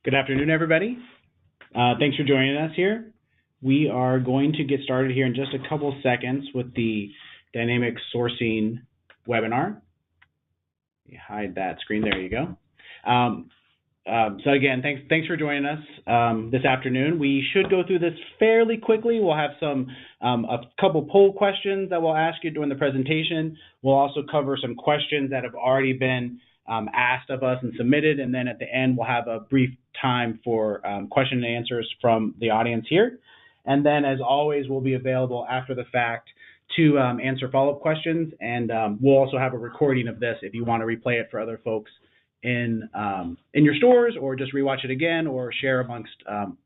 Good afternoon, everybody. Thanks for joining us here. We are going to get started here in just a couple seconds with the dynamic sourcing webinar. You hide that screen. There you go. So again, thanks for joining us this afternoon. We should go through this fairly quickly. We'll have a couple poll questions that we'll ask you during the presentation. We'll also cover some questions that have already been asked of us and submitted, and then at the end we'll have a brief time for question and answers from the audience here. And then, as always, we'll be available after the fact to answer follow-up questions, and we'll also have a recording of this if you want to replay it for other folks in your stores, or just rewatch it again, or share amongst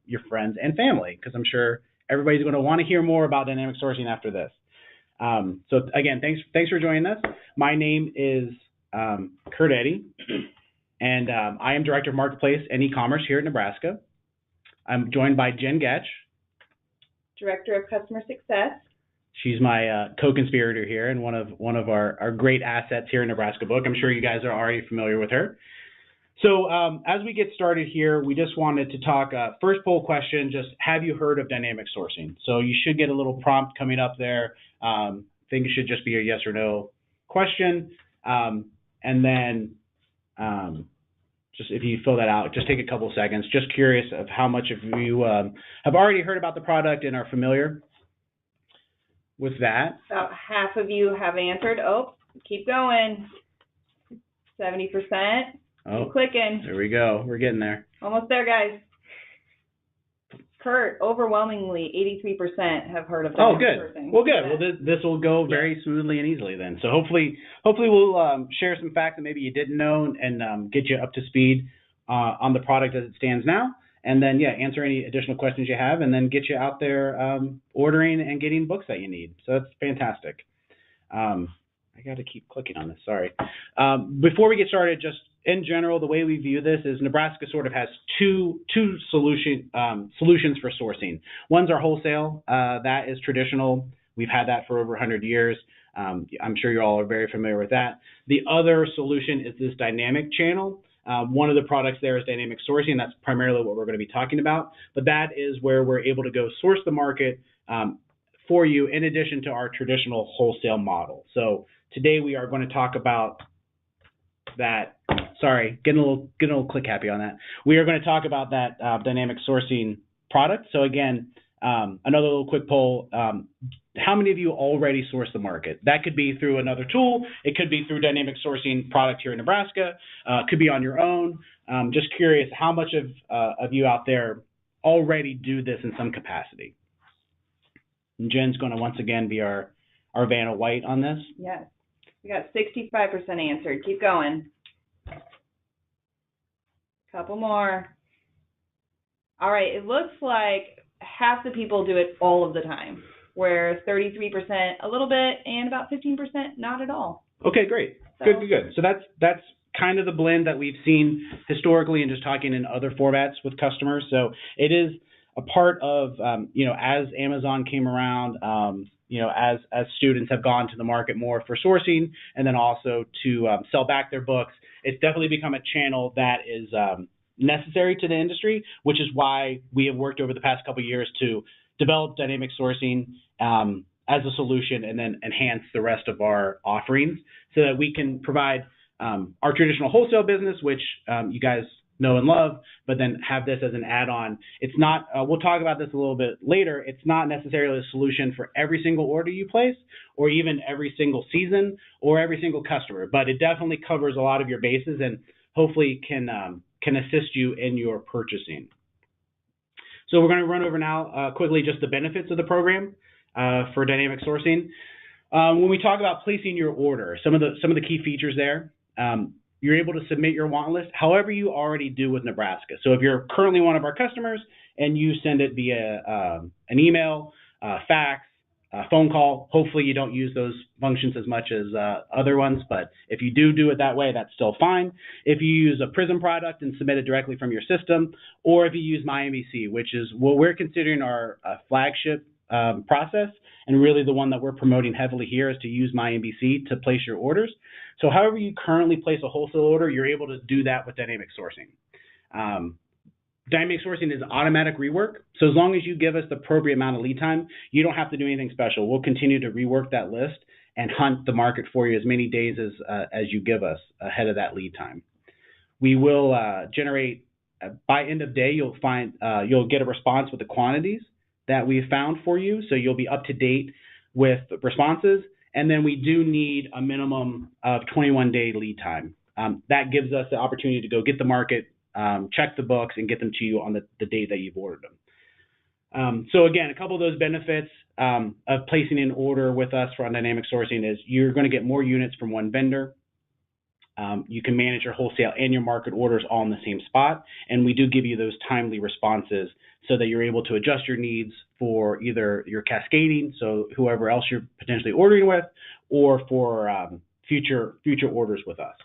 your friends and family, because I'm sure everybody's going to want to hear more about dynamic sourcing after this. So again, thanks for joining us. My name is Kurt Eddy, and I am Director of Marketplace and E-commerce here at Nebraska. I'm joined by Jen Getch, Director of Customer Success. She's my co-conspirator here and one of our great assets here in Nebraska Book. I'm sure you guys are already familiar with her. So as we get started here, we just wanted to talk, first poll question, just have you heard of dynamic sourcing? So you should get a little prompt coming up there. I think it should just be a yes or no question. And then just if you fill that out, just take a couple seconds. Just curious of how much of you have already heard about the product and are familiar with that. About half of you have answered. Oh, keep going. 70%. Keep clicking. There we go. We're getting there. Almost there, guys. Kurt, overwhelmingly, 83% have heard of dynamic sourcing. Well, good. Well, this will go very smoothly and easily then. So hopefully we'll share some facts that maybe you didn't know and get you up to speed on the product as it stands now. And then, answer any additional questions you have, and then get you out there ordering and getting books that you need. So that's fantastic. I got to keep clicking on this. Sorry. Before we get started, just in general, the way we view this is Nebraska sort of has two solutions for sourcing. One's our wholesale. That is traditional. We've had that for over 100 years. I'm sure you all are very familiar with that. The other solution is this dynamic channel. One of the products there is dynamic sourcing. That's primarily what we're going to be talking about. But that is where we're able to go source the market for you in addition to our traditional wholesale model. So today we are going to talk about that. Sorry, getting a little click happy on that. We are going to talk about that dynamic sourcing product. So again, another little quick poll. How many of you already source the market? That could be through another tool. It could be through dynamic sourcing product here in Nebraska. Could be on your own. Just curious, how much of you out there already do this in some capacity? And Jen's going to once again be our Vanna White on this. Yes. We got 65% answered. Keep going. Couple more. All right. It looks like half the people do it all of the time, where 33% a little bit and about 15% not at all. Okay, great. So, good. So that's kind of the blend that we've seen historically and just talking in other formats with customers. So it is a part of, as Amazon came around, as students have gone to the market more for sourcing and then also to sell back their books, it's definitely become a channel that is necessary to the industry, which is why we have worked over the past couple of years to develop dynamic sourcing as a solution and then enhance the rest of our offerings so that we can provide our traditional wholesale business, which you guys know and love, but then have this as an add-on. It's not, we'll talk about this a little bit later, it's not necessarily a solution for every single order you place or even every single season or every single customer, but it definitely covers a lot of your bases and hopefully can assist you in your purchasing. So we're going to run over now quickly just the benefits of the program for dynamic sourcing. When we talk about placing your order, some of the key features there, you're able to submit your want list however you already do with Nebraska. So if you're currently one of our customers and you send it via an email, fax, phone call, hopefully you don't use those functions as much as other ones, but if you do it that way, that's still fine. If you use a Prism product and submit it directly from your system, or if you use MyNBC, which is what we're considering our flagship process, and really the one that we're promoting heavily here is to use MyNBC to place your orders. So however you currently place a wholesale order, you're able to do that with dynamic sourcing. dynamic sourcing is automatic rework. So as long as you give us the appropriate amount of lead time, you don't have to do anything special. We'll continue to rework that list and hunt the market for you as many days as you give us ahead of that lead time. We will generate by end of day. You'll get a response with the quantities that we've found for you, so you'll be up to date with responses. And then we do need a minimum of 21-day lead time. That gives us the opportunity to go get the market, check the books, and get them to you on the date that you've ordered them. So again, a couple of those benefits of placing an order with us for dynamic sourcing is you're going to get more units from one vendor. You can manage your wholesale and your market orders all in the same spot, and we do give you those timely responses so that you're able to adjust your needs for either your cascading, so whoever else you're potentially ordering with, or for future orders with us.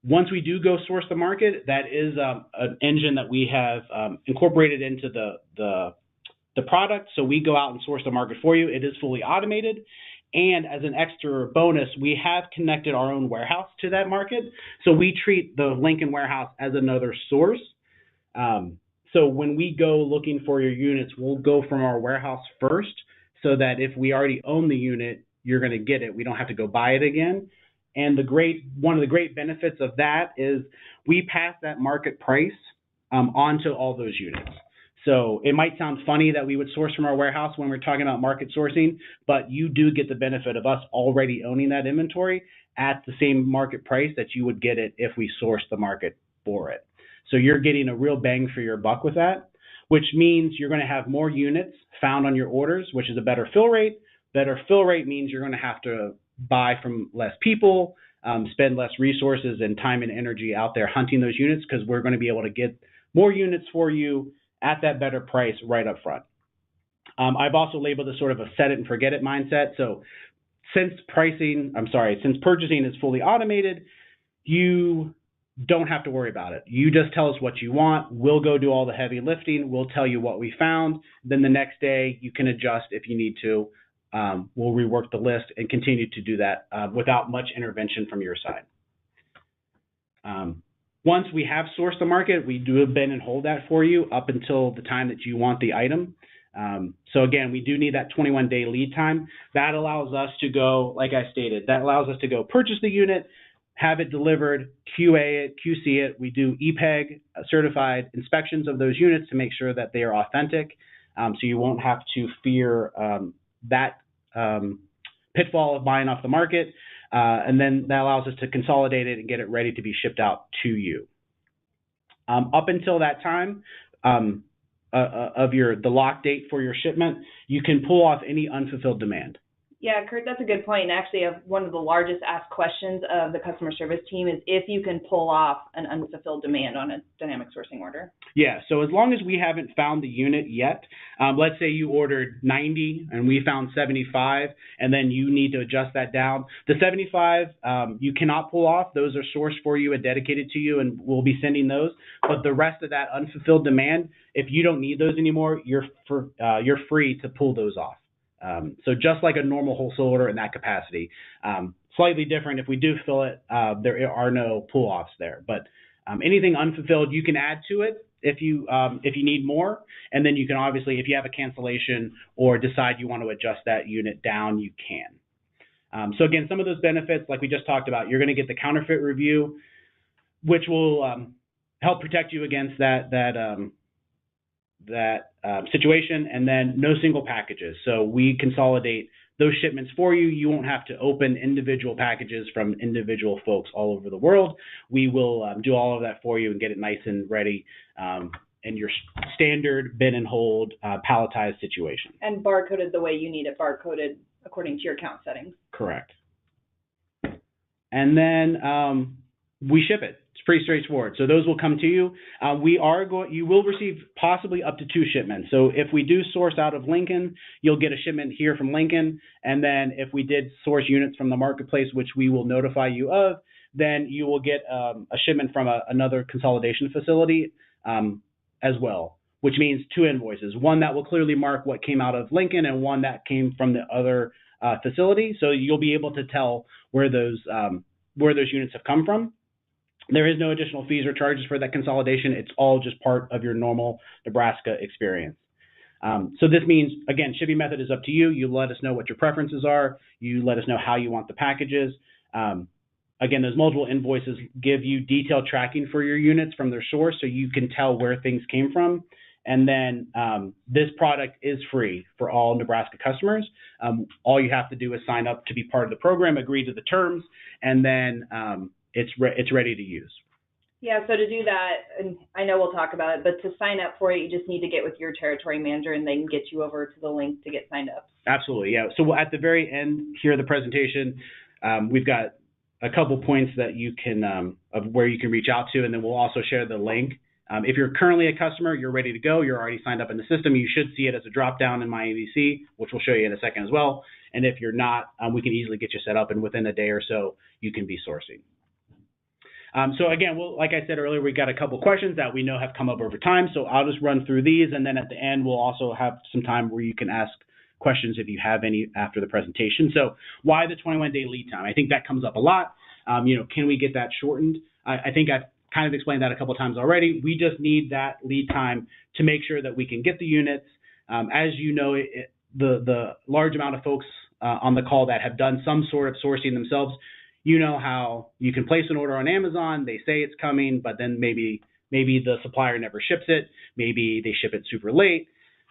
Once we do go source the market, that is an engine that we have incorporated into the product. So we go out and source the market for you. It is fully automated. And as an extra bonus, we have connected our own warehouse to that market. So we treat the Lincoln warehouse as another source. So when we go looking for your units, we'll go from our warehouse first so that if we already own the unit, you're going to get it. We don't have to go buy it again. And one of the great benefits of that is we pass that market price onto all those units. So it might sound funny that we would source from our warehouse when we're talking about market sourcing, but you do get the benefit of us already owning that inventory at the same market price that you would get it if we source the market for it. So you're getting a real bang for your buck with that, which means you're going to have more units found on your orders, which is a better fill rate. Better fill rate means you're going to have to buy from less people, spend less resources and time and energy out there hunting those units, because we're going to be able to get more units for you at that better price right up front. I've also labeled this sort of a set it and forget it mindset. So since purchasing is fully automated, you don't have to worry about it. You just tell us what you want. We'll go do all the heavy lifting. We'll tell you what we found. Then the next day you can adjust if you need to. We'll rework the list and continue to do that without much intervention from your side. Once we have sourced the market, we do bend and hold that for you up until the time that you want the item. So again, we do need that 21-day lead time. That allows us to go, like I stated, that allows us to go purchase the unit, have it delivered, QA it, QC it. We do EPEG certified inspections of those units to make sure that they are authentic. So you won't have to fear that pitfall of buying off the market. And then that allows us to consolidate it and get it ready to be shipped out to you. Up until that time of the lock date for your shipment, you can pull off any unfulfilled demand. Yeah, Kurt, that's a good point. And actually, one of the largest asked questions of the customer service team is if you can pull off an unfulfilled demand on a dynamic sourcing order. Yeah, so as long as we haven't found the unit yet, let's say you ordered 90 and we found 75, and then you need to adjust that down. The 75 you cannot pull off. Those are sourced for you and dedicated to you, and we'll be sending those. But the rest of that unfulfilled demand, if you don't need those anymore, you're free to pull those off. So just like a normal wholesale order in that capacity, slightly different. If we do fill it, there are no pull-offs there. But anything unfulfilled, you can add to it if you need more. And then you can obviously, if you have a cancellation or decide you want to adjust that unit down, you can. So again, some of those benefits, like we just talked about, you're going to get the counterfeit review, which will help protect you against that situation, and then no single packages. So we consolidate those shipments for you. You won't have to open individual packages from individual folks all over the world. We will do all of that for you and get it nice and ready in your standard bin and hold palletized situation. And barcoded the way you need it, barcoded according to your account settings. Correct. And then we ship it. It's pretty straightforward. So those will come to you. You will receive possibly up to 2 shipments. So if we do source out of Lincoln, you'll get a shipment here from Lincoln. And then if we did source units from the marketplace, which we will notify you of, then you will get a shipment from another consolidation facility as well, which means 2 invoices, one that will clearly mark what came out of Lincoln and one that came from the other facility. So you'll be able to tell where those units have come from. There is no additional fees or charges for that consolidation. It's all just part of your normal Nebraska experience. So this means, again, shipping method is up to you. You let us know what your preferences are. You let us know how you want the packages. Again, those multiple invoices give you detailed tracking for your units from their source, so you can tell where things came from. And then this product is free for all Nebraska customers. All you have to do is sign up to be part of the program, agree to the terms, and then it's ready to use. Yeah, so to do that, and I know we'll talk about it, but to sign up for it, you just need to get with your territory manager and they can get you over to the link to get signed up. Absolutely, yeah. So at the very end here of the presentation, we've got a couple points that you can, of where you can reach out to, and then we'll also share the link. If you're currently a customer, you're ready to go, you're already signed up in the system, you should see it as a drop down in MyNBC, which we'll show you in a second as well. And if you're not, we can easily get you set up, and within a day or so, you can be sourcing. So again, like I said earlier, we got a couple questions that we know have come up over time. So I'll just run through these, and then at the end, we'll also have some time where you can ask questions if you have any after the presentation. So why the 21-day lead time? I think that comes up a lot. Can we get that shortened? I think I've kind of explained that a couple of times already. We just need that lead time to make sure that we can get the units. As you know, the large amount of folks on the call that have done some sort of sourcing themselves, you know how you can place an order on Amazon, they say it's coming, but then maybe the supplier never ships it, maybe they ship it super late.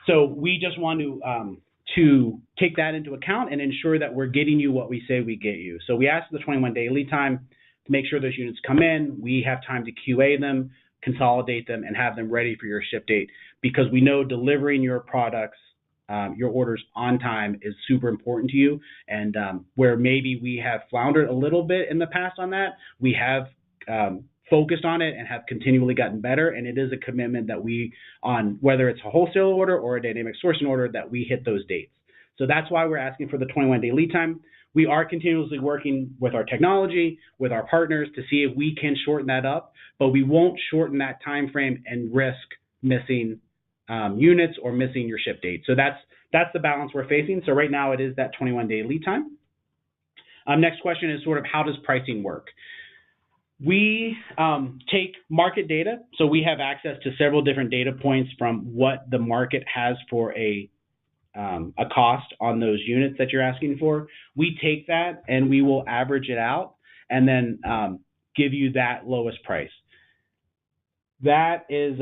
So we just want to take that into account and ensure that we're getting you what we say we get you. So we ask for the 21-day lead time to make sure those units come in. We have time to QA them, consolidate them, and have them ready for your ship date, because we know delivering your products, your orders on time is super important to you. And where maybe we have floundered a little bit in the past on that, we have focused on it and have continually gotten better. And it is a commitment that whether it's a wholesale order or a dynamic sourcing order, that we hit those dates. So that's why we're asking for the 21-day lead time. We are continuously working with our technology, with our partners, to see if we can shorten that up, but we won't shorten that time frame and risk missing units or missing your ship date. So that's the balance we're facing. So right now it is that 21-day lead time. Next question is sort of, how does pricing work? We take market data, so we have access to several different data points from what the market has for a cost on those units that you're asking for. We take that and we will average it out and then give you that lowest price. That is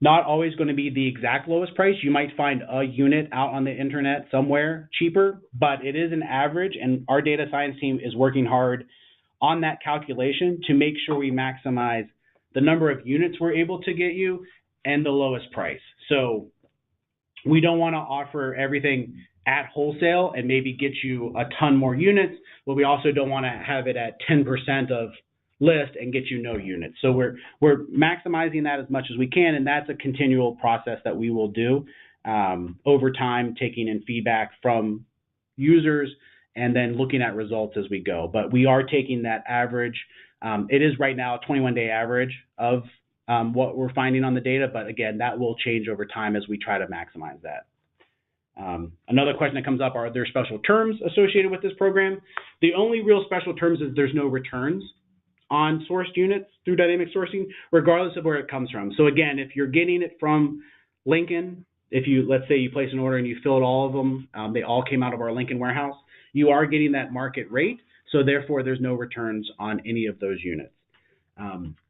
not always going to be the exact lowest price. You might find a unit out on the internet somewhere cheaper, but it is an average, and our data science team is working hard on that calculation to make sure we maximize the number of units we're able to get you and the lowest price. So we don't want to offer everything at wholesale and maybe get you a ton more units, but we also don't want to have it at 10% of list and get you no units. So we're maximizing that as much as we can, and that's a continual process that we will do over time, taking in feedback from users and then looking at results as we go. But we are taking that average. It is right now a 21-day average of what we're finding on the data, but again, that will change over time as we try to maximize that. Another question that comes up, are there special terms associated with this program? The only real special terms is there's no returns on sourced units through dynamic sourcing, regardless of where it comes from. So again, if you're getting it from Lincoln, let's say you place an order and you filled all of them, they all came out of our Lincoln warehouse, you are getting that market rate. So therefore, there's no returns on any of those units.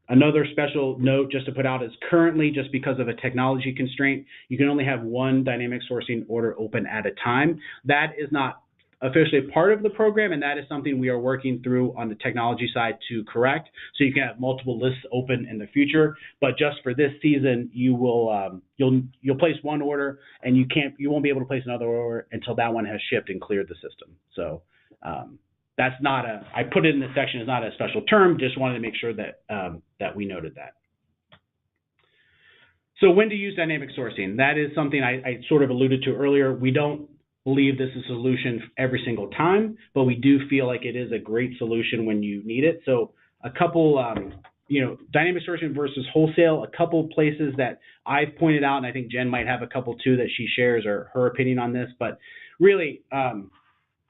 Another special note just to put out is currently, just because of a technology constraint, you can only have one dynamic sourcing order open at a time. That is not officially part of the program, and that is something we are working through on the technology side to correct. So you can have multiple lists open in the future, but just for this season, you'll place one order, and you won't be able to place another order until that one has shipped and cleared the system. So that's not I put it in this section as not a special term. Just wanted to make sure that that we noted that. So when to use dynamic sourcing? That is something I sort of alluded to earlier. We don't believe this is a solution every single time, but we do feel like it is a great solution when you need it. So a couple, dynamic sourcing versus wholesale, a couple places that I've pointed out, and I think Jen might have a couple too that she shares or her opinion on this, but really,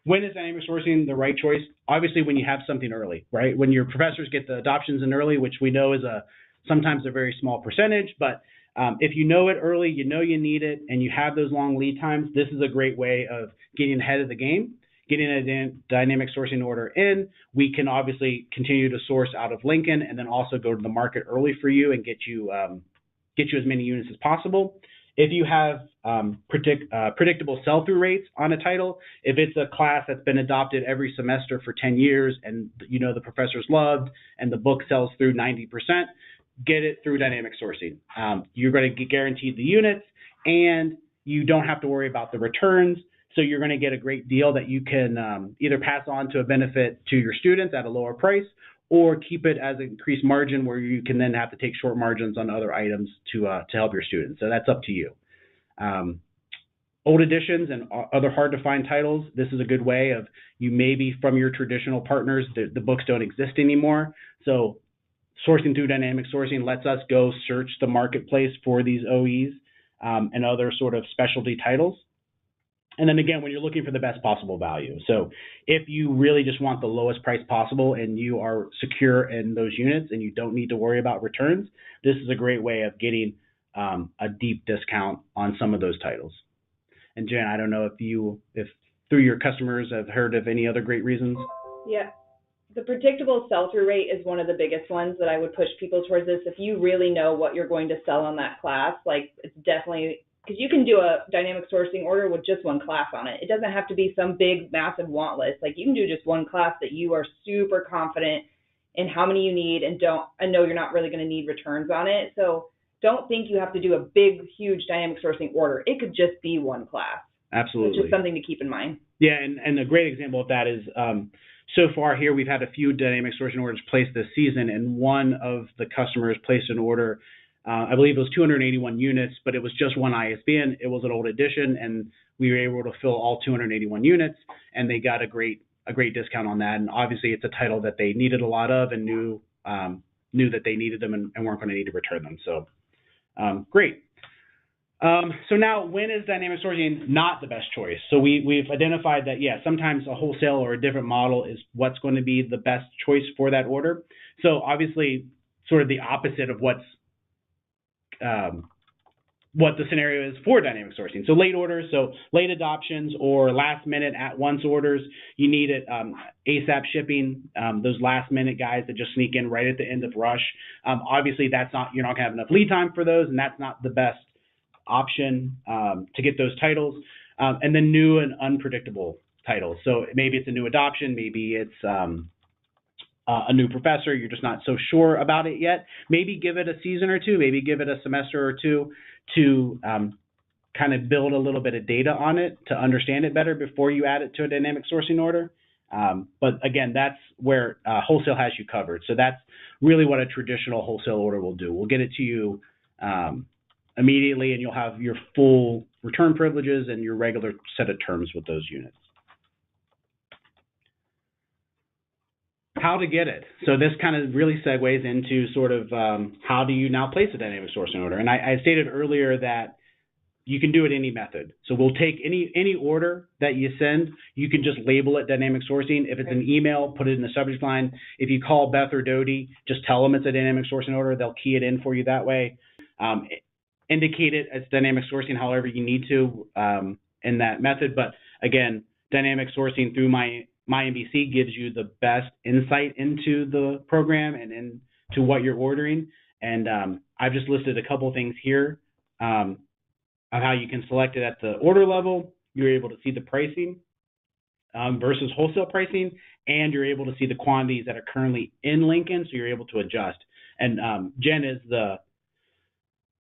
when is dynamic sourcing the right choice? obviously when you have something early, right? When your professors get the adoptions in early, which we know is sometimes a very small percentage, but if you know it early, you know you need it, and you have those long lead times, this is a great way of getting ahead of the game, getting a dynamic sourcing order in. We can obviously continue to source out of Lincoln and then also go to the market early for you and get you as many units as possible. If you have predictable sell-through rates on a title, if it's a class that's been adopted every semester for 10 years and the professors loved and the book sells through 90%, get it through dynamic sourcing. You're going to get guaranteed the units and you don't have to worry about the returns. So you're going to get a great deal that you can either pass on to a benefit to your students at a lower price or keep it as an increased margin where you can then have to take short margins on other items to help your students. So that's up to you. Old editions and other hard to find titles, this is a good way of you maybe from your traditional partners, the books don't exist anymore. So sourcing through dynamic sourcing lets us go search the marketplace for these OEs and other sort of specialty titles. And then again, when you're looking for the best possible value. So if you really just want the lowest price possible and you are secure in those units and you don't need to worry about returns, this is a great way of getting a deep discount on some of those titles. And Jen, I don't know if through your customers have heard of any other great reasons. Yeah. The predictable sell-through rate is one of the biggest ones that I would push people towards this. If you really know what you're going to sell on that class, like it's definitely, because you can do a dynamic sourcing order with just one class on it. It doesn't have to be some big, massive want list. Like you can do just one class that you are super confident in how many you need and know you're not really going to need returns on it. So don't think you have to do a big, huge dynamic sourcing order. It could just be one class. Absolutely. Which is something to keep in mind. Yeah, and a great example of that is so far here we've had a few dynamic sourcing orders placed this season, and one of the customers placed an order. I believe it was 281 units, but it was just one ISBN. It was an old edition, and we were able to fill all 281 units, and they got a great discount on that. And obviously, it's a title that they needed a lot of and knew that they needed them and weren't going to need to return them. So great. So now, when is dynamic sourcing not the best choice? So we've identified that, sometimes a wholesale or a different model is what's going to be the best choice for that order. So obviously, sort of the opposite of what the scenario is for dynamic sourcing. So late orders, so late adoptions or last minute at once orders, you need it ASAP shipping, those last minute guys that just sneak in right at the end of rush. Obviously, you're not going to have enough lead time for those, and that's not the best option to get those titles. And then new and unpredictable titles. So maybe it's a new adoption, maybe it's a new professor, you're just not so sure about it yet. Maybe give it a season or two, maybe give it a semester or two to kind of build a little bit of data on it to understand it better before you add it to a dynamic sourcing order. But again, that's where wholesale has you covered. So that's really what a traditional wholesale order will do. We'll get it to you immediately, and you'll have your full return privileges and your regular set of terms with those units. How to get it. So this kind of really segues into sort of how do you now place a dynamic sourcing order? And I stated earlier that you can do it any method. So we'll take any order that you send, you can just label it dynamic sourcing. If it's an email, put it in the subject line. If you call Beth or Dodie, just tell them it's a dynamic sourcing order. They'll key it in for you that way. Indicate it as dynamic sourcing however you need to in that method. But again, dynamic sourcing through MyNBC gives you the best insight into the program and into what you're ordering. And I've just listed a couple things here of how you can select it at the order level. You're able to see the pricing versus wholesale pricing, and you're able to see the quantities that are currently in Lincoln, so you're able to adjust. And Jen is the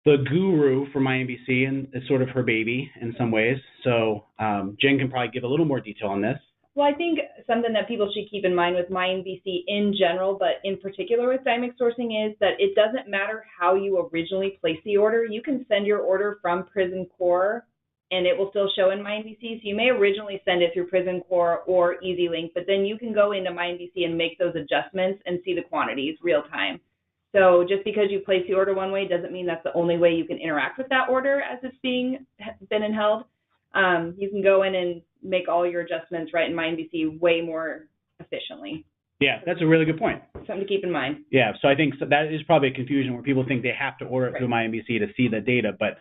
guru for MyNBC, and it's sort of her baby in some ways. So Jen can probably give a little more detail on this. Well, I think something that people should keep in mind with MyNBC in general, but in particular with dynamic sourcing, is that it doesn't matter how you originally place the order. You can send your order from Prison Core, and it will still show in MyNBC. So you may originally send it through Prison Core or EasyLink, but then you can go into MyNBC and make those adjustments and see the quantities real time. So just because you place the order one way doesn't mean that's the only way you can interact with that order as it's been and held. You can go in and make all your adjustments right in MyNBC way more efficiently. Yeah, that's a really good point. Something to keep in mind. Yeah, so I think that is probably a confusion where people think they have to order it through MyNBC to see the data, but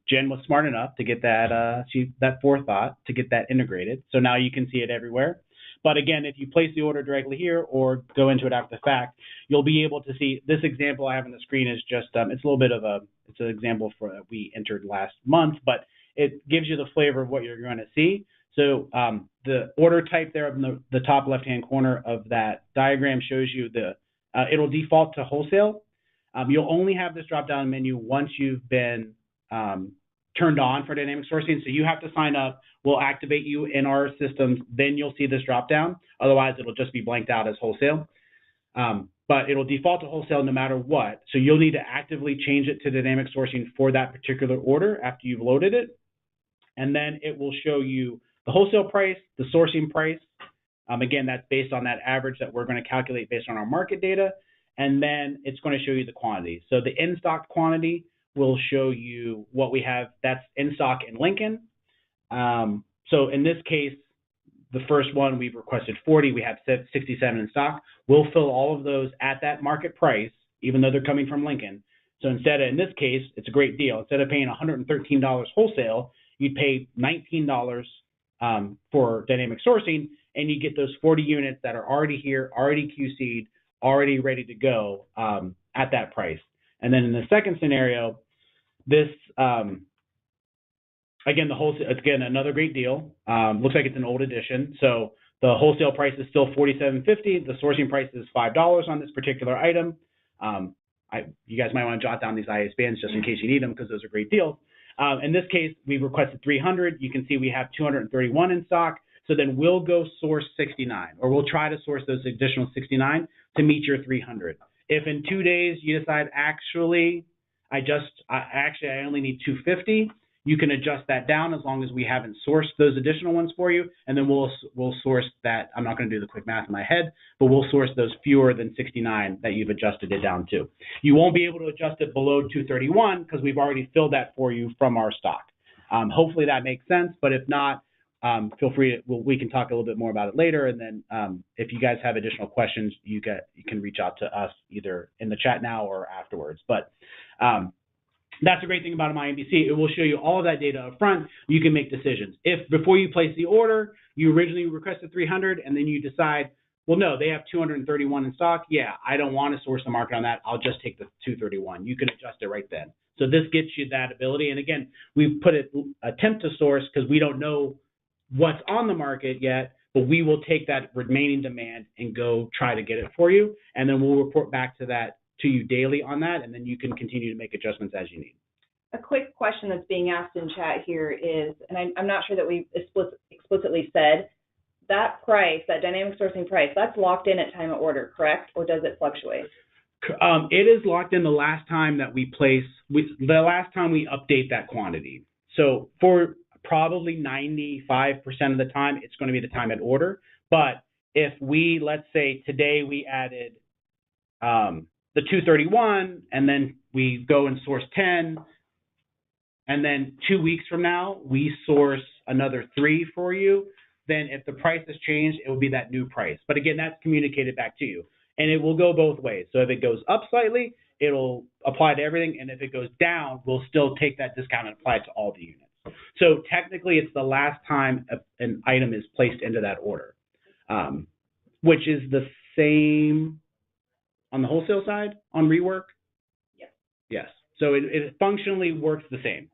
Jen was smart enough to get that that forethought to get that integrated. So now you can see it everywhere. But again, if you place the order directly here or go into it after the fact, you'll be able to see this example I have on the screen is just it's a little bit of it's an example we entered last month, but it gives you the flavor of what you're going to see. So the order type there in the top left-hand corner of that diagram shows you it'll default to wholesale. You'll only have this drop-down menu once you've been turned on for dynamic sourcing. So you have to sign up. We'll activate you in our systems. Then you'll see this drop-down. Otherwise, it'll just be blanked out as wholesale. But it'll default to wholesale no matter what. So you'll need to actively change it to dynamic sourcing for that particular order after you've loaded it. And then it will show you the wholesale price, the sourcing price. Again, that's based on that average that we're going to calculate based on our market data. And then it's going to show you the quantity. So the in-stock quantity will show you what we have that's in stock in Lincoln. So in this case, the first one we've requested 40, we have 67 in stock. We'll fill all of those at that market price, even though they're coming from Lincoln. So in this case, it's a great deal. Instead of paying $113 wholesale, you'd pay $19 for dynamic sourcing, and you get those 40 units that are already here, already QC'd, already ready to go at that price. And then in the second scenario, this again, the wholesale, again, another great deal. Looks like it's an old edition. So the wholesale price is still $47.50. The sourcing price is $5 on this particular item. You guys might want to jot down these ISBNs just in case you need them because those are great deals. In this case, we requested 300. You can see we have 231 in stock. So then we'll go source 69, or we'll try to source those additional 69 to meet your 300. If in 2 days you decide, actually, I only need 250, you can adjust that down as long as we haven't sourced those additional ones for you, and then we'll source that. I'm not going to do the quick math in my head, but we'll source those fewer than 69 that you've adjusted it down to. You won't be able to adjust it below 231 because we've already filled that for you from our stock. Hopefully that makes sense, but if not, feel free. We can talk a little bit more about it later, and then if you guys have additional questions, you can reach out to us either in the chat now or afterwards. But that's a great thing about MyNBC. It will show you all of that data up front. You can make decisions. If before you place the order, you originally requested 300, and then you decide, well, no, they have 231 in stock. Yeah, I don't want to source the market on that. I'll just take the 231. You can adjust it right then. So this gets you that ability. And again, we've put it attempt to source because we don't know what's on the market yet, but we will take that remaining demand and go try to get it for you. And then we'll report back to you daily on that, and then you can continue to make adjustments as you need. A quick question that's being asked in chat here is, and I'm not sure that we've explicitly said, that price, that dynamic sourcing price, that's locked in at time of order, correct? Or does it fluctuate? It is locked in the last time that we update that quantity. So for probably 95% of the time, it's going to be the time at order. But if let's say today we added the 231, and then we go and source 10, and then 2 weeks from now, we source another 3 for you, then if the price has changed, it will be that new price. But again, that's communicated back to you. And it will go both ways. So if it goes up slightly, it'll apply to everything. And if it goes down, we'll still take that discount and apply it to all the units. So technically, it's the last time an item is placed into that order, which is the same on the wholesale side, on rework? Yes. Yes. So it functionally works the same.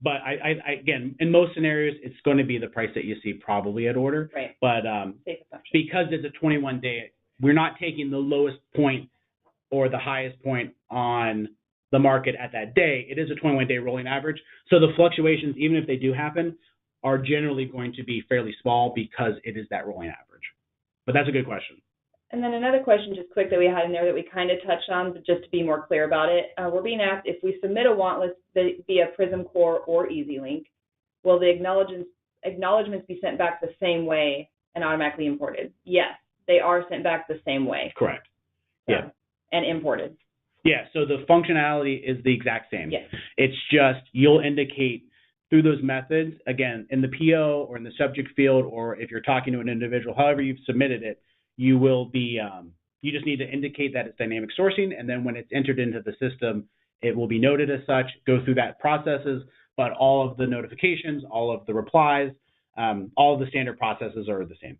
But again, in most scenarios, it's going to be the price that you see probably at order. Right. But because it's a 21-day, we're not taking the lowest point or the highest point on the market at that day. It is a 21-day rolling average. So the fluctuations, even if they do happen, are generally going to be fairly small because it is that rolling average. But that's a good question. And then another question just quick that we had in there that we kind of touched on, but just to be more clear about it, we're being asked if we submit a want list via Prism Core or EasyLink, will the acknowledgements be sent back the same way and automatically imported? Yes, they are sent back the same way. Correct. Yeah. And imported. Yeah, so the functionality is the exact same. Yes. It's just you'll indicate through those methods, again, in the PO or in the subject field, or if you're talking to an individual, however you've submitted it, you will be, you just need to indicate that it's dynamic sourcing, and then when it's entered into the system, it will be noted as such, go through that processes, but all of the notifications, all of the replies, all of the standard processes are the same.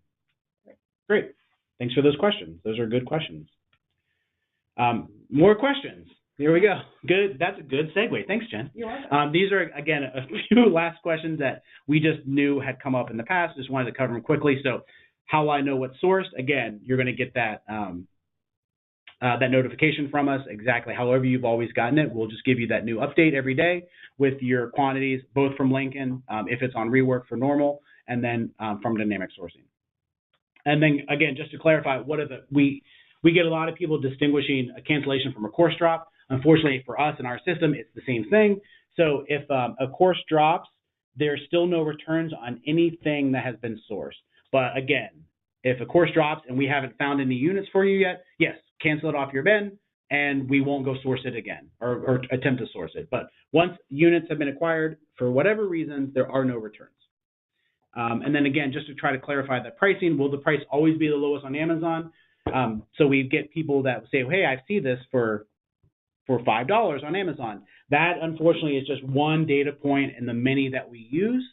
Great. Thanks for those questions. Those are good questions. More questions. Here we go. Good. That's a good segue. Thanks, Jen. You're welcome. These are, again, a few last questions that we just knew had come up in the past. Just wanted to cover them quickly. So how I know what's sourced, again, you're going to get that that notification from us exactly however you've always gotten it. We'll just give you that new update every day with your quantities, both from Lincoln, if it's on rework for normal, and then from dynamic sourcing. And then, again, just to clarify, what are we get a lot of people distinguishing a cancellation from a course drop. Unfortunately, for us in our system, it's the same thing. So if a course drops, there's still no returns on anything that has been sourced. But again, if a course drops and we haven't found any units for you yet, yes, cancel it off your bin, and we won't go source it again or attempt to source it. But once units have been acquired, for whatever reasons, there are no returns. And then again, just to try to clarify the pricing, will the price always be the lowest on Amazon? So we get people that say, hey, I see this for $5 on Amazon. That, unfortunately, is just one data point in the many that we use.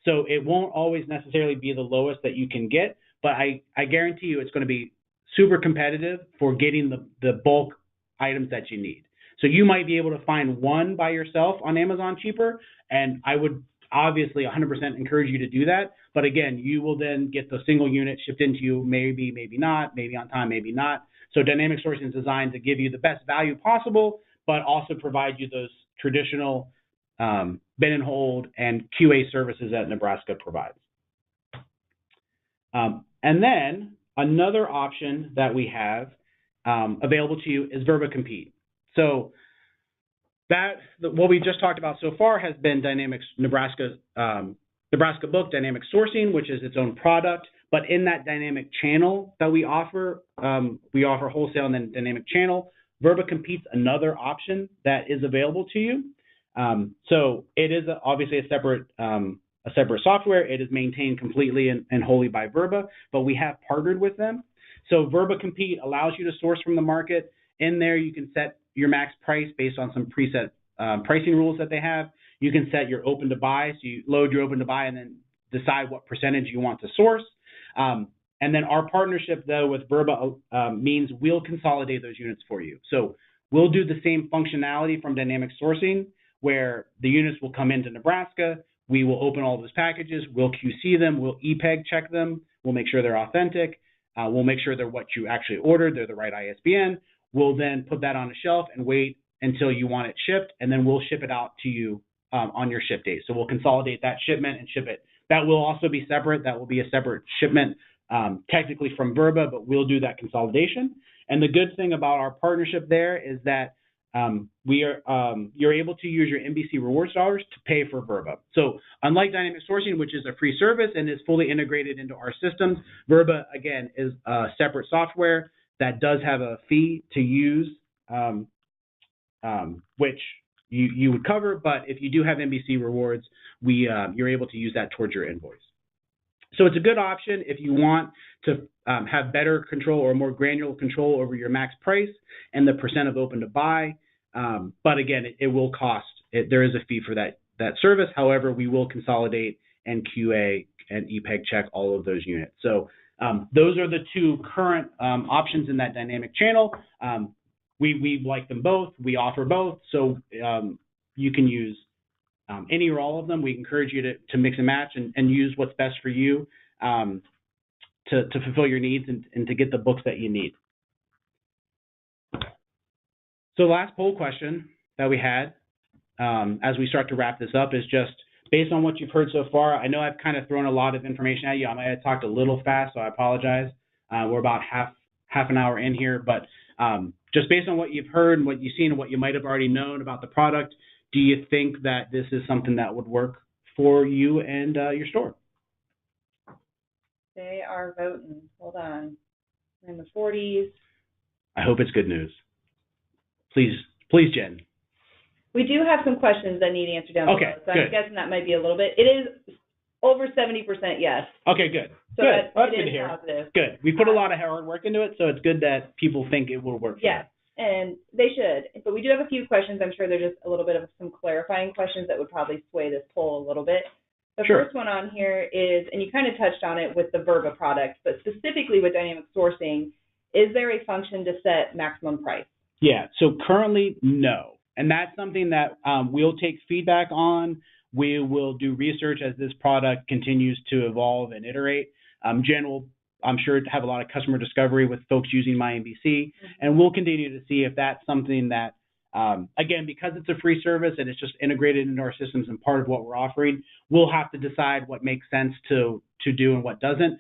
So it won't always necessarily be the lowest that you can get, but I guarantee you it's going to be super competitive for getting the bulk items that you need. So you might be able to find one by yourself on Amazon cheaper, and I would obviously 100% encourage you to do that. But again, you will then get the single unit shipped into you, maybe, maybe not, maybe on time, maybe not. So dynamic sourcing is designed to give you the best value possible, but also provide you those traditional bin and hold and QA services that Nebraska provides. And then another option that we have available to you is Verba Compete. So what we just talked about so far has been Nebraska Book Dynamic Sourcing, which is its own product. But in that dynamic channel that we offer Wholesale and then dynamic channel. Verba Compete's another option that is available to you. So it is obviously a separate software. It is maintained completely and wholly by Verba, but we have partnered with them. So Verba Compete allows you to source from the market. In there, you can set your max price based on some preset pricing rules that they have. You can set your open to buy, so you load your open to buy and then decide what percentage you want to source. And then our partnership, though, with Verba means we'll consolidate those units for you. So we'll do the same functionality from dynamic sourcing, where the units will come into Nebraska. We will open all those packages. We'll QC them. We'll EPEG check them. We'll make sure they're authentic. We'll make sure they're what you actually ordered. They're the right ISBN. We'll then put that on a shelf and wait until you want it shipped, and then we'll ship it out to you on your ship date. So we'll consolidate that shipment and ship it. That will also be separate. That will be a separate shipment, technically from Verba, but we'll do that consolidation. And the good thing about our partnership there is that you're able to use your MBC rewards dollars to pay for Verba. So unlike dynamic sourcing, which is a free service and is fully integrated into our systems, Verba, again, is a separate software that does have a fee to use, which you would cover. But if you do have MBC rewards, you're able to use that towards your invoice. So it's a good option if you want to have better control or more granular control over your max price and the percent of open to buy. But again, it will cost. There is a fee for that service. However, we will consolidate and QA and EPEG check all of those units. So those are the two current options in that dynamic channel. We like them both. We offer both. So you can use any or all of them. We encourage you to mix and match and use what's best for you to fulfill your needs and to get the books that you need. So the last poll question that we had as we start to wrap this up is just based on what you've heard so far. I know I've kind of thrown a lot of information at you. I might have talked a little fast, so I apologize. We're about half an hour in here, but just based on what you've heard and what you've seen and what you might have already known about the product, do you think that this is something that would work for you and your store? They are voting. Hold on. We're in the 40s. I hope it's good news. Please, Jen. We do have some questions that need answered down below, so good. I'm guessing that might be a little bit. It is over 70% yes. Okay, good. So good. That's good to hear. Positive. Good. We put a lot of hard work into it, so it's good that people think it will work. Yes, and they should. But we do have a few questions. I'm sure they're just a little bit of some clarifying questions that would probably sway this poll a little bit. The first one on here is, and you kind of touched on it with the Verba product, but specifically with dynamic sourcing, is there a function to set maximum price? Yeah, so currently, no. And that's something that we'll take feedback on. We will do research as this product continues to evolve and iterate. Jen will, I'm sure, have a lot of customer discovery with folks using MyNBC, and we'll continue to see if that's something that, again, because it's a free service and it's just integrated into our systems and part of what we're offering, we'll have to decide what makes sense to do and what doesn't.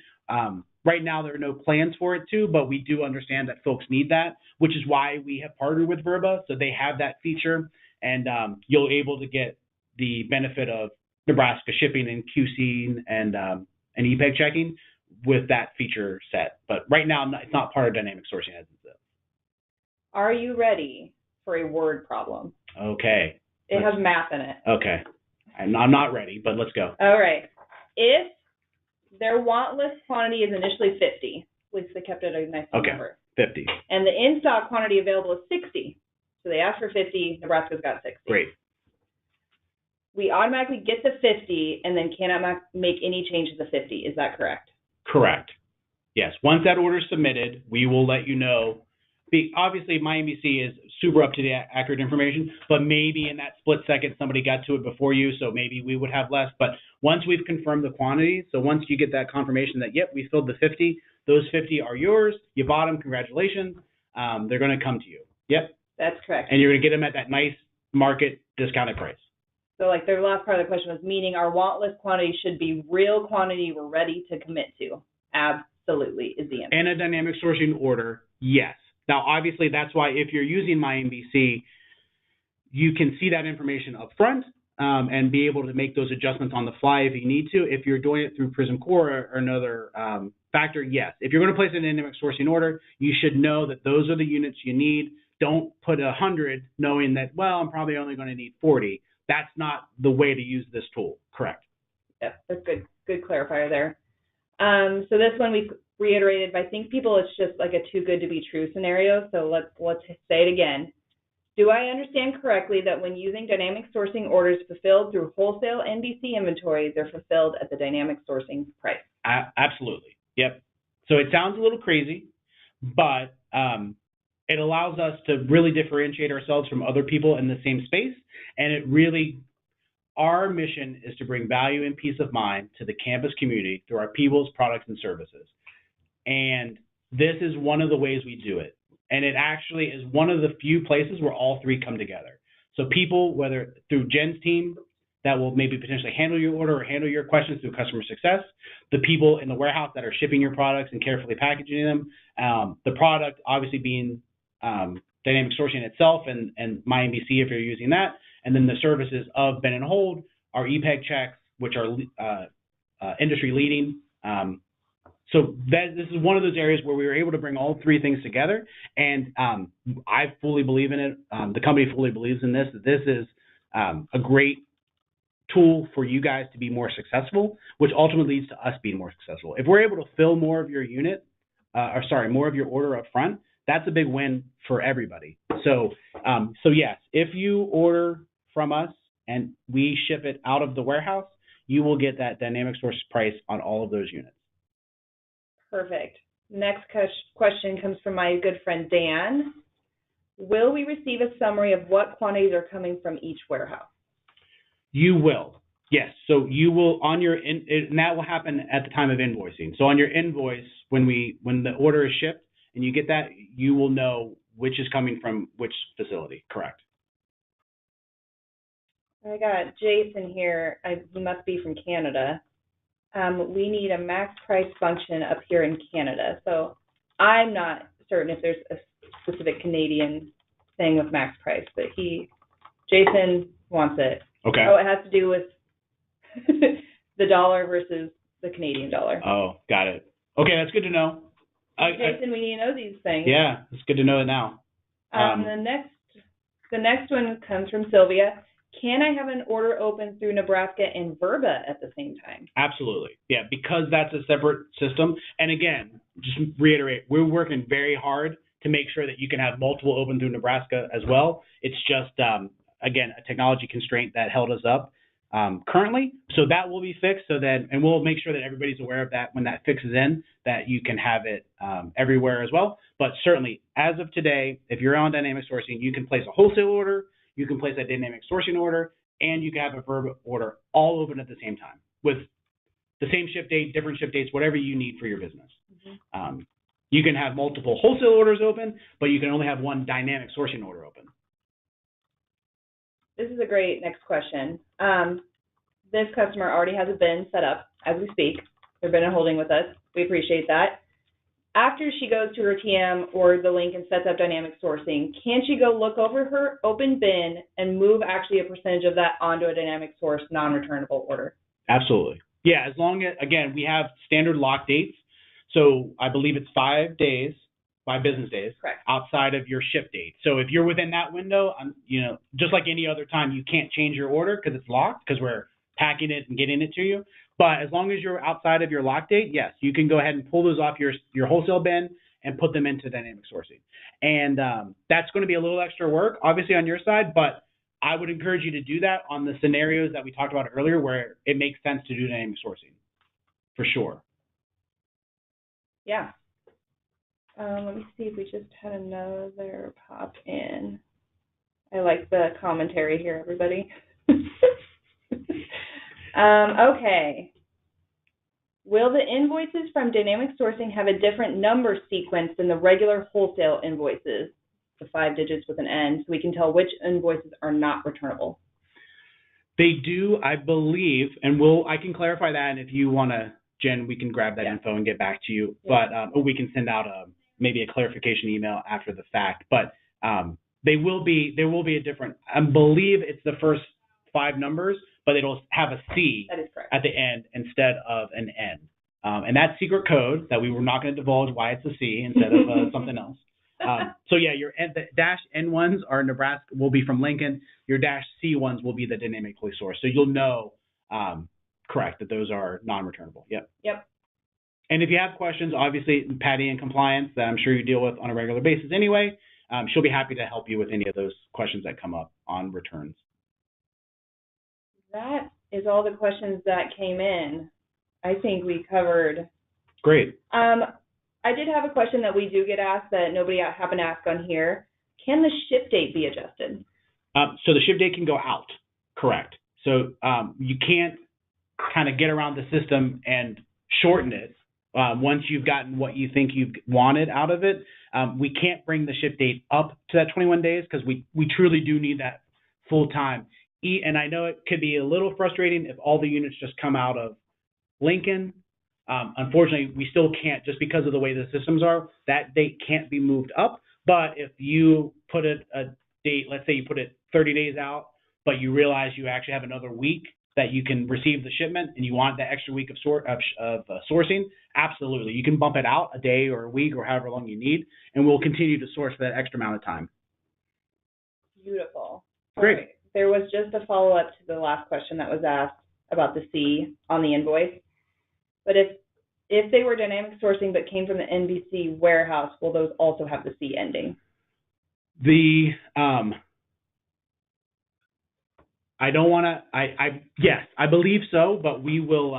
Right now, there are no plans for it to, but we do understand that folks need that, which is why we have partnered with Verba, so they have that feature, and you'll able to get the benefit of Nebraska shipping and QC and e-peg checking with that feature set. But right now, it's not part of dynamic sourcing as it is. Are you ready for a word problem? Okay. It has math in it. Okay. I'm not ready, but let's go. All right. If their want list quantity is initially 50, at least they kept it a nice number. 50. And the in-stock quantity available is 60. So they asked for 50, Nebraska's got 60. Great. We automatically get the 50 and then cannot make any change to the 50. Is that correct? Correct. Yes. Once that order is submitted, we will let you know. Obviously, MyNBC is super up-to-date, accurate information, but maybe in that split second, somebody got to it before you, so maybe we would have less. But once we've confirmed the quantity, so once you get that confirmation that, yep, we filled the 50, those 50 are yours, you bought them, congratulations, they're going to come to you. Yep. That's correct. And you're going to get them at that nice market discounted price. So like the last part of the question was, meaning our want list quantity should be real quantity we're ready to commit to. Absolutely is the answer. And a dynamic sourcing order, yes. Now, obviously, that's why if you're using MyNBC, you can see that information up front and be able to make those adjustments on the fly if you need to. If you're doing it through Prism Core or another factor, yes. If you're going to place a dynamic sourcing order, you should know that those are the units you need. Don't put 100 knowing that, well, I'm probably only going to need 40. That's not the way to use this tool. Correct. Yeah, that's good clarifier there. So this one we reiterated, but I think people, it's just like a too good to be true scenario. So let's say it again. Do I understand correctly that when using dynamic sourcing orders fulfilled through wholesale NBC inventory, they're fulfilled at the dynamic sourcing price? Absolutely. Yep. So it sounds a little crazy, but it allows us to really differentiate ourselves from other people in the same space. And it really, our mission is to bring value and peace of mind to the campus community through our people's products and services. And this is one of the ways we do it. And it actually is one of the few places where all three come together. So people, whether through Jen's team that will maybe potentially handle your order or handle your questions through customer success, the people in the warehouse that are shipping your products and carefully packaging them, the product obviously being dynamic sourcing itself and MyNBC if you're using that, and then the services of Ben and Hold, our e-peg checks, which are industry leading. So this is one of those areas where we were able to bring all three things together, and I fully believe in it. The company fully believes in this. This is a great tool for you guys to be more successful, which ultimately leads to us being more successful. If we're able to fill more of your more of your order up front, that's a big win for everybody. So yes, if you order from us and we ship it out of the warehouse, you will get that dynamic source price on all of those units. Perfect. Next question comes from my good friend Dan. Will we receive a summary of what quantities are coming from each warehouse? You will. Yes. So you will on your and that will happen at the time of invoicing. So on your invoice, when the order is shipped and you get that, you will know which is coming from which facility. Correct. I got Jason here. He must be from Canada. We need a max price function up here in Canada. So I'm not certain if there's a specific Canadian thing with max price, but Jason wants it. Okay. Oh, it has to do with the dollar versus the Canadian dollar. Oh, got it. Okay, that's good to know. Jason, we need to know these things. Yeah, it's good to know it now. The next The next one comes from Sylvia. Can I have an order open through Nebraska and Verba at the same time? Absolutely. Yeah, because that's a separate system. And again, just reiterate, we're working very hard to make sure that you can have multiple open through Nebraska as well. It's just, again, a technology constraint that held us up currently. So that will be fixed and we'll make sure that everybody's aware of that when that fixes in, that you can have it everywhere as well. But certainly, as of today, if you're on dynamic sourcing, you can place a wholesale order, you can place a dynamic sourcing order, and you can have a Verba order all open at the same time with the same ship date, different ship dates, whatever you need for your business. Mm-hmm. You can have multiple wholesale orders open, but you can only have one dynamic sourcing order open. This is a great next question. This customer already has a bin set up as we speak. They're bin and holding with us. We appreciate that. After she goes to her TM or the link and sets up dynamic sourcing, can she go look over her open bin and move actually a percentage of that onto a dynamic source non-returnable order? Absolutely. Yeah, as long as, again, we have standard lock dates. So I believe it's 5 days, 5 business days. Correct. Outside of your ship date. So if you're within that window, just like any other time, you can't change your order because it's locked because we're packing it and getting it to you. But as long as you're outside of your lock date, yes, you can go ahead and pull those off your wholesale bin and put them into dynamic sourcing. And that's going to be a little extra work, obviously, on your side, but I would encourage you to do that on the scenarios that we talked about earlier where it makes sense to do dynamic sourcing, for sure. Yeah. Let me see if we just had another pop in. I like the commentary here, everybody. Okay. Will the invoices from dynamic sourcing have a different number sequence than the regular wholesale invoices, the 5 digits with an N, so we can tell which invoices are not returnable? They do, I believe, and I can clarify that, and if you want to, Jen, we can grab that info and get back to you, but we can send out maybe a clarification email after the fact, but there will be a different, I believe it's the first 5 numbers, but it'll have a C at the end instead of an N. And that's secret code that we were not going to divulge why it's a C instead of something else. So yeah, the dash N ones are Nebraska, will be from Lincoln. Your dash C ones will be the dynamically sourced. So you'll know, correct, that those are non-returnable. Yep. And if you have questions, obviously Patty in compliance that I'm sure you deal with on a regular basis anyway, she'll be happy to help you with any of those questions that come up on returns. That is all the questions that came in. I think we covered. Great. I did have a question that we do get asked that nobody happened to ask on here. Can the ship date be adjusted? So the ship date can go out, correct. So you can't kind of get around the system and shorten it once you've gotten what you think you've wanted out of it. We can't bring the ship date up to that 21 days because we truly do need that full time. And I know it could be a little frustrating if all the units just come out of Lincoln. Unfortunately, we still can't, just because of the way the systems are, that date can't be moved up. But if you put a date, let's say you put it 30 days out, but you realize you actually have another week that you can receive the shipment and you want that extra week of sourcing, absolutely. You can bump it out a day or a week or however long you need, and we'll continue to source for that extra amount of time. Beautiful. Great. Right. There was just a follow-up to the last question that was asked about the C on the invoice. But if they were dynamic sourcing but came from the NBC warehouse, will those also have the C ending? I don't want to, yes, I believe so, but we will,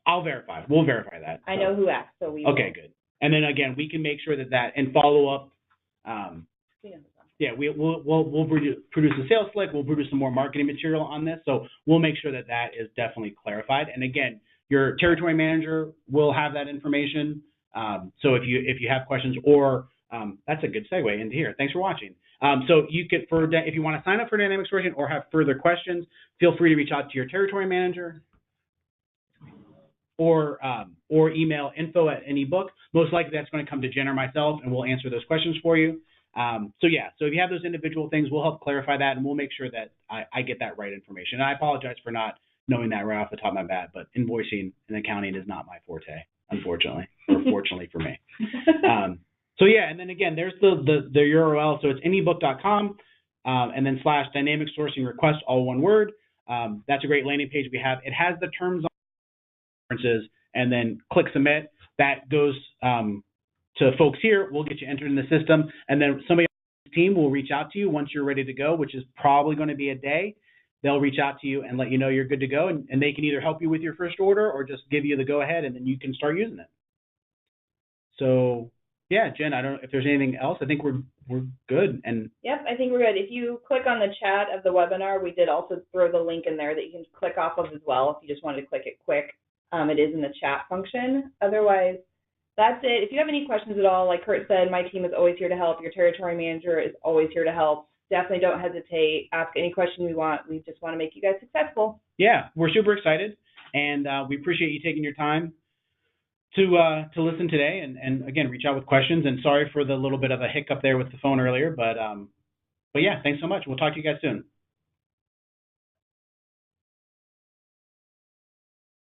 I'll verify. We'll verify that. I know who asked, so we will. Okay, good. And then again, we can make sure that and follow up. Yeah, we'll produce a sales slick. We'll produce some more marketing material on this. So we'll make sure that is definitely clarified. And again, your territory manager will have that information. So if you have questions, or that's a good segue into here. Thanks for watching. So you could, if you want to sign up for dynamic sourcing or have further questions, feel free to reach out to your territory manager or email info@anybook. Most likely that's going to come to Jen or myself, and we'll answer those questions for you. So if you have those individual things, we'll help clarify that, and we'll make sure that I get that right information. And I apologize for not knowing that right off the top of my bat, but invoicing and accounting is not my forte, unfortunately, or fortunately for me. And then again, there's the URL. So it's anybook.com. and then / dynamic sourcing request, all one word. That's a great landing page we have. It has the terms on references, and then click submit. That goes to folks here. We'll get you entered in the system, and then somebody on the team will reach out to you once you're ready to go, which is probably going to be a day. They'll reach out to you and let you know you're good to go, and they can either help you with your first order or just give you the go-ahead, and then you can start using it. So, yeah, Jen, I don't know if there's anything else. I think we're good. And yep, I think we're good. If you click on the chat of the webinar, we did also throw the link in there that you can click off of as well if you just wanted to click it quick. It is in the chat function. Otherwise, that's it. If you have any questions at all, like Kurt said, my team is always here to help. Your territory manager is always here to help. Definitely don't hesitate. Ask any question we want. We just want to make you guys successful. Yeah, we're super excited, and we appreciate you taking your time to listen today. And again, reach out with questions. And sorry for the little bit of a hiccup there with the phone earlier, but yeah, thanks so much. We'll talk to you guys soon.